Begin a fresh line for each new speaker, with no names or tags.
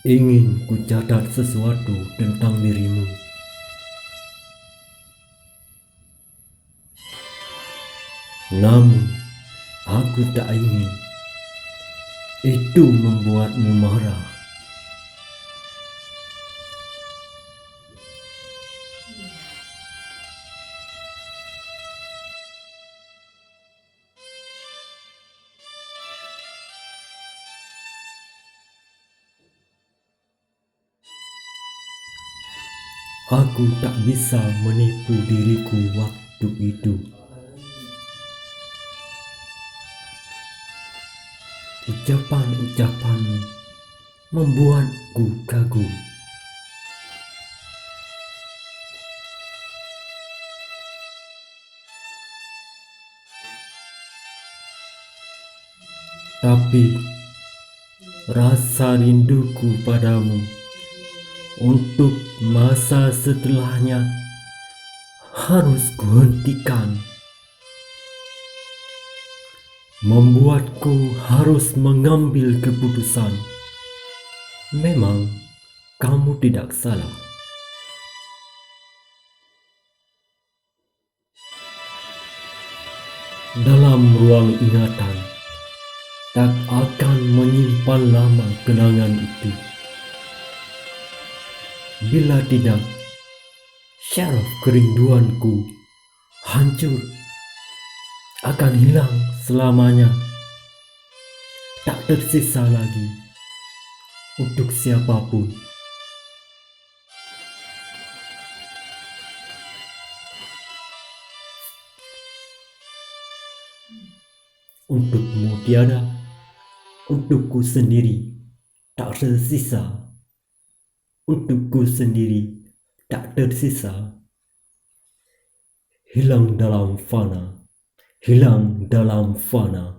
Ingin ku catat sesuatu tentang dirimu. Namun, aku tak ingin itu membuatmu marah. Aku tak bisa menipu diriku waktu itu. Ucapan-ucapanmu membuatku kagum. Tapi rasa rinduku padamu untuk masa setelahnya harus kuhentikan, membuatku harus mengambil keputusan. Memang kamu tidak salah. Dalam ruang ingatan tak akan menyimpan lama kenangan itu. Bila tidak, syaraf kerinduanku hancur, akan hilang selamanya. Tak tersisa lagi untuk siapapun. Untukmu tiada, untukku sendiri tak tersisa. Untukku sendiri tak tersisa. Hilang dalam fana, hilang dalam fana.